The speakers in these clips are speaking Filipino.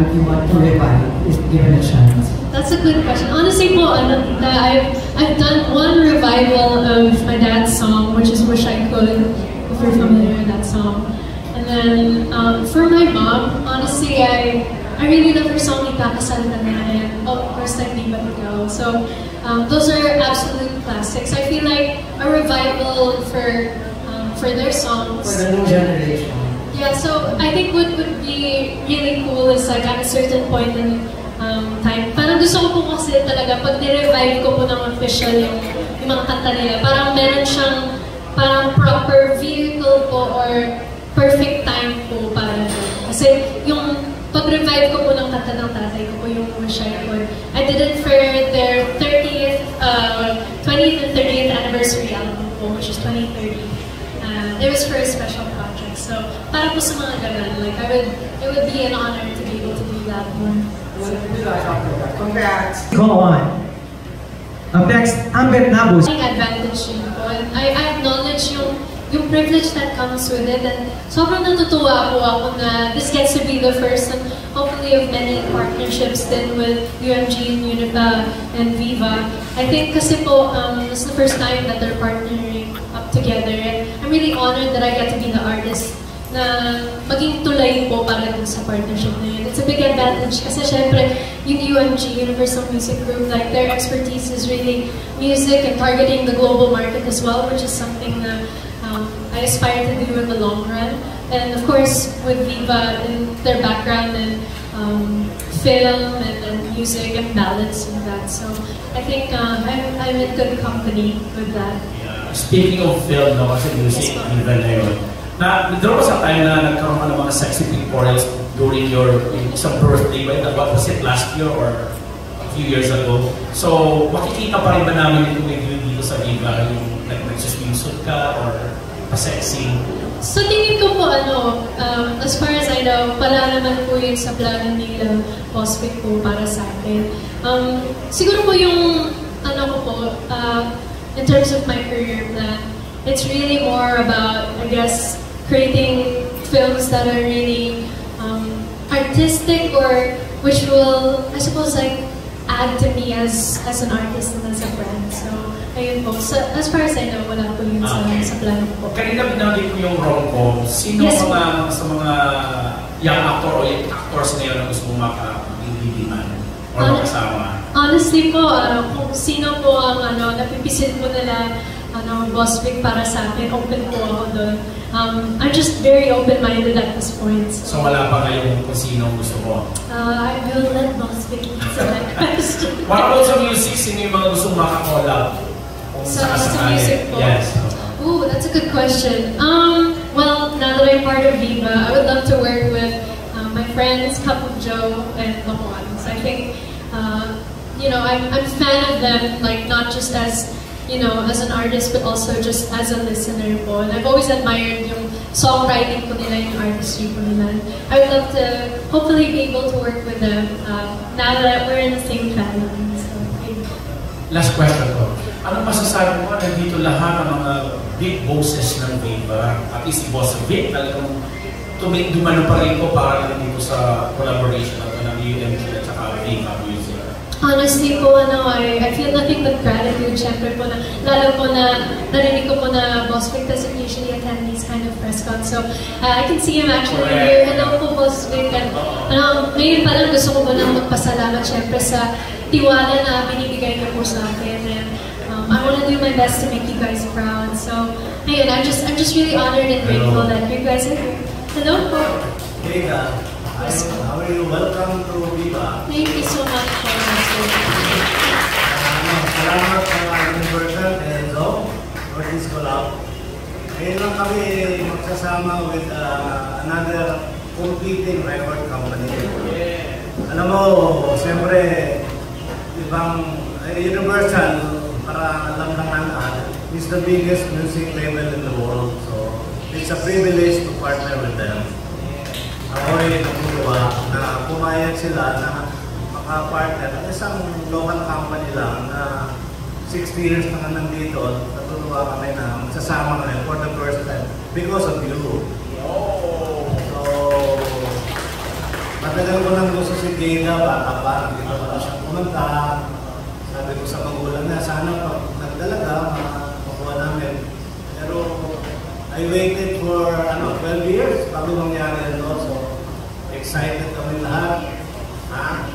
would you want to revive if given a chance? That's a good question. Honestly po, I've done one revival of my dad's song, which is Wish I Could, if you're familiar with that song. And then for my mom, honestly, I really love her song Ikakasal Ka Na and of course like Di Ba't Ikaw. So those are absolute classics. I feel like a revival for their songs. For the new generation. Yeah, so I think what would be really cool is like at a certain point in time. Parang gusto ko po kasi talaga pag ni-revive ko po ng official yung mga kanta nila, parang meron siyang parang proper vehicle po or perfect time po para doon. Kasi yung pag-revive ko po ng kanta ng tatay ko po yung Wish I Could. I did it for their 20th and 30th anniversary album po, which is 2030. It was for a special project. So, para po sa mga ganun, like, it would be an honor to be able to do that one. Congrats! Go on! Up next, Amber Nabus. Advantage yun po. And I acknowledge yung privilege that comes with it. And sobrang natutuwa po ako na this gets to be the first and hopefully of many partnerships din with UMG and Uniba and Viva. I think kasi po, this is the first time that they're partnering up together. And I'm really honored that I get to be the artist na maging tulay po para dun sa partnership na yun. It's a big advantage kasi syempre yung UMG, Universal Music Group, like their expertise is really music and targeting the global market as well, which is something na I aspire to do in the long run. And of course, with Viva and their background in film and music and ballads and that. So I think I'm in good company with that. Yeah. Speaking of film, no, kasi music, Viva na yun. Nagkaroon sa time na nagkaroon ka ng mga sexy pictorials during your isang birthday, right? What was it, last year or a few years ago? So, makikita pa rin ba namin ito dito sa Viva? Yung nagsuswimsuit ka or pa-sexy? So, tingin ko po, as far as I know, pala naman po yun sa plano nila Posvic po para sa akin. Siguro po yung, ko po, in terms of my career plan, it's really more about, I guess, creating films that are really artistic or which will, I suppose, like, add to me as an artist and as a brand. So, ayun po. So, as far as I know, wala po yun sa plano po. Kanina binanggit ko yung rom-com. Sino yes, sa mga young actor o yung actors na yun na gusto mo makapagbibiman o makasama? Honestly po, kung sino po ang napipisit mo nila Boss Vic para sa akin, open po ako doon. I'm just very open-minded at this point. So wala pa ngayon kung sino gusto mo? I will let Boss Vic answer that question. What about sa music? Sino yung mga gusto makakollab? Sa music po? Yes. Ooh, that's a good question. Well, now that I'm part of Viva, I would love to work with my friends, Cup of Joe and the Juans. I think, I'm a fan of them, like not just as as an artist, but also just as a listener po. And I've always admired yung songwriting po nila, yung artistry po nila. I would love to hopefully be able to work with them now that we're in the same family. So, last question po. Ano masasabi mo? Nandito lahat ng mga big bosses ng Viva, at least si Boss Vic, talagang dumano pa rin po para dito sa collaboration ng UMG at saka Viva Music. Honestly po, I feel nothing but gratitude, syempre po, lalo po na narinig ko po na Boss Vic doesn't usually attend these kind of press cons. So, I can see him actually here. Hello po, Boss Vic. And, ngayon pa lang gusto ko po nang magpasalamat syempre sa tiwala na binibigay niyo po sa akin. And I want to do my best to make you guys proud. So, ayun, I'm just really honored and grateful that you guys are here. Hello po. Hey, how are you? Welcome to Viva. Thank you so much for salamat sa Universal and Zo for this collab. Ngayon lang kami magsasama with another competing record company. Alam mo, siyempre, ibang Universal, para alam ng is the biggest music label in the world. So, it's a privilege to partner with them. Ako rin natutuwa na pumayag sila na makapartner at isang local company lang na 60 years na nga nandito. Natutuwa kami na magsasama kami for the first time because of you. So, matagal ko lang gusto si Jada, bata pa, hindi pa pala siya kumanta. Sabi ko sa magulang na, sana pag nagdalaga, makuha namin. Pero I waited for 12 years bago mangyari ito. So, excited kami lahat. Ha?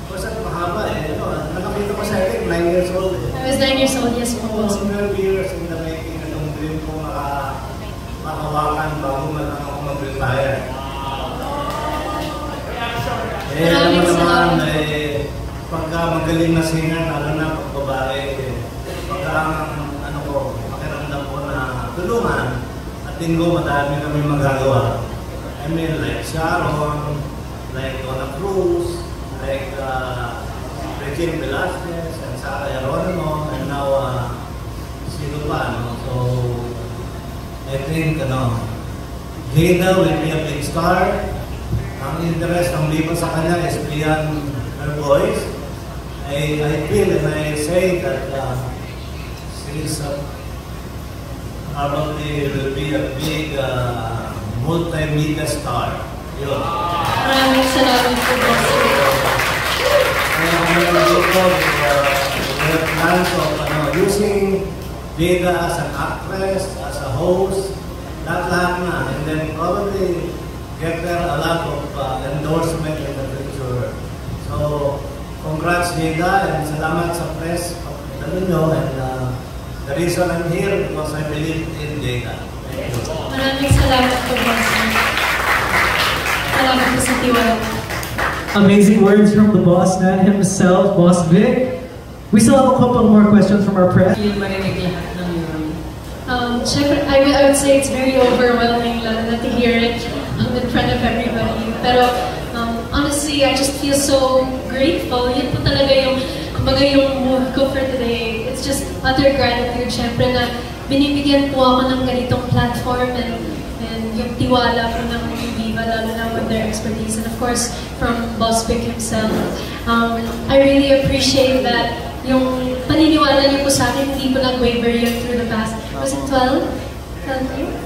Kasi mahaba eh. Nakapito ko sa akin, 9 years old. I was 9 years old, yes po. 12 years in the making. Itong dream ko makahawakan bago man ako mag-retire. Alam mo naman, pagka magaling na singer, lalo na pag babae, pagka pakiramdam ko na tulungan, at tingko madami kami magagawa. I mean, like Sharon, like Donna Cruz, like Regine Velasquez, and Sarah Geronimo, and now, sino pa, no? So, I think, Jada will be a big star. Ang interest ng Viva sa kanya is beyond her voice. I feel and I say that she's probably will be a big multimedia star. Yun. Maraming salamat po, Boss Vic. Kaya we have plans of using Jada as an actress, as a host, lahat na. And then probably get there a lot of endorsement in the future. So, congrats Jada and salamat sa press pagdalo nyo, and the reason I'm here because I believe in Jada. Thank you. Maraming salamat po, Boss Vic. Salamat po sa tiwala. Amazing words from the boss man himself, Boss Vic. We still have a couple more questions from our press. Marinig lahat ng yun. Syempre, I would say it's very overwhelming to hear it in front of everybody. Pero honestly, I just feel so grateful. Yun po talaga yung mood ko for today. It's just utter gratitude, syempre, na binibigyan po ako ng ganitong platform and yung tiwala po ng Viva, lalo na with their expertise, and of course, from Boss Vic himself. I really appreciate that yung paniniwala niyo po sa akin, hindi po nag-waver yun through the past, was it 12? 12 years?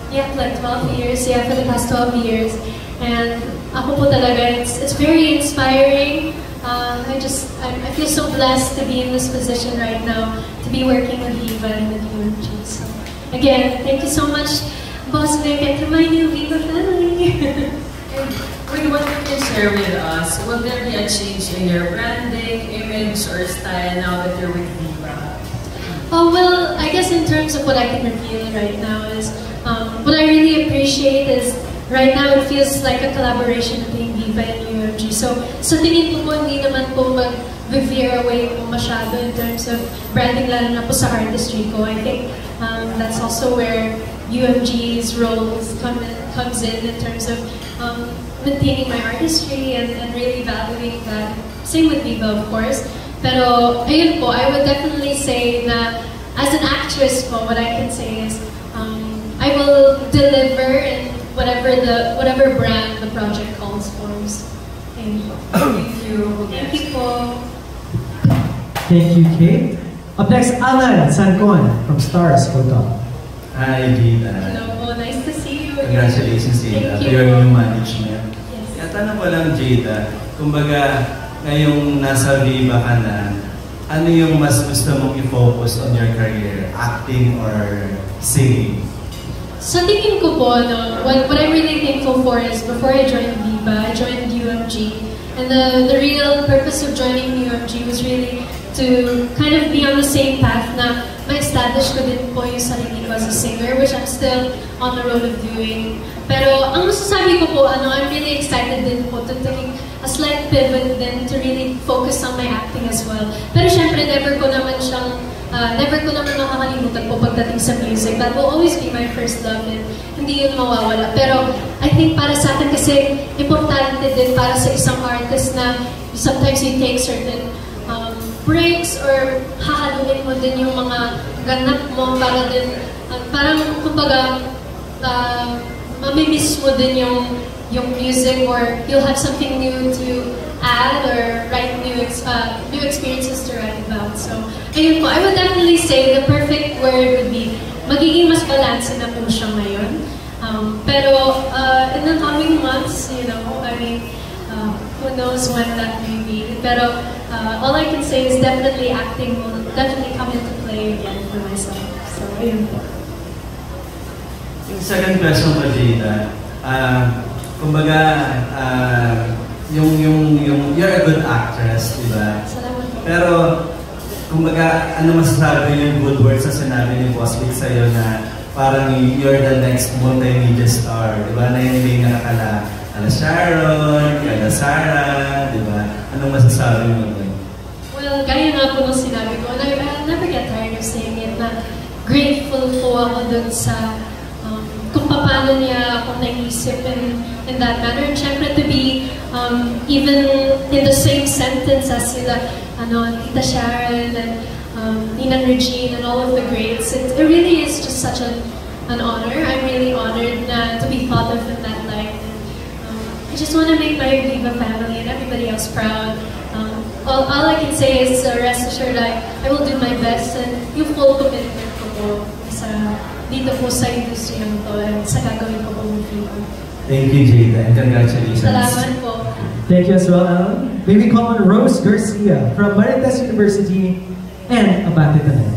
Yeah, like 12 years, yeah, for the past 12 years. And ako po talaga, it's very inspiring. I feel so blessed to be in this position right now, to be working with Viva and with UMG. So, again, thank you so much, Boss Vic, and to my new Viva family. Wait, what you can share with us? Will there be a change in your branding, image, or style now that you're with Viva? Oh, well, I guess in terms of what I can reveal right now is, what I really appreciate is, right now it feels like a collaboration between Viva and UMG. So, sa tingin ko hindi naman po mag-veer away po masyado in terms of branding, lalo na po sa artistry ko. I think that's also where UMG's roles comes in terms of maintaining my artistry and really valuing that. Same with Viva, of course. Pero, ayun po, I would definitely say na as an actress po, what I can say is I will deliver in whatever brand the project calls for. Thank you. Thank you. Thank you po. Thank you, Kate. Up next, Alan Sancon from Stars Photo. Hi, Jada. Hello po, nice to see you. Congratulations, Jada. Thank you. You're new management. Yes. Tanong ko lang, Jada, kumbaga, ngayong nasa Viva ka na, ano yung mas gusto mong i-focus on your career? Acting or singing? Sa tingin ko po, what I'm really thankful for is before I joined Viva, I joined UMG. And the real purpose of joining UMG was really to kind of be on the same path na ma-establish ko din po yung sarili ko as a singer, which I'm still on the road of doing. Pero ang masasabi ko po, I'm really excited din po to take a slight pivot din to really focus on my acting as well. Pero syempre, never ko naman makakalimutan po pagdating sa music. That will always be my first love and hindi yun mawawala. Pero I think para sa akin kasi importante din para sa isang artist na sometimes you take certain breaks or hahaluin mo din yung mga ganap mo para din, parang kumbaga mamimiss mo din yung music, or you'll have something new to add or write new experiences to write about. So, ayun po, I would definitely say the perfect word would be magiging mas balance na po siya ngayon. Pero in the coming months, who knows when that may be. Pero all I can say is definitely acting will definitely come into play again for myself. So, ayun po. Yung second question mo, Jada, kumbaga, you're a good actress, di ba? Salamat po. Pero, kumbaga, ano masasabi yung good words na sinabi ni Boss Vic sa'yo na parang you're the next multimedia star, di ba? Na hindi nakakala Sharon, kala Sarah, di ba? Anong masasabi mo doon? Well, gaya nga po nung sinabi ko, I'll never get tired of saying it, na grateful po ako dun sa kung paano niya ako naisip in that manner. And syempre to be even in the same sentence as sila, Tita Sharon and Nina Regine and all of the greats. It really is just such an honor. I'm really honored to be thought of in that light. I just want to make my Viva family and everybody else proud. All I can say is rest assured I will do my best and yung full commitment ko po dito po sa industriyang to at sa gagawin ko po ng Viva. Thank you, Jada, and congratulations. Salamat po. Thank you as well, Alan. May we call on Rose Garcia from Marites University and Abante Tanan.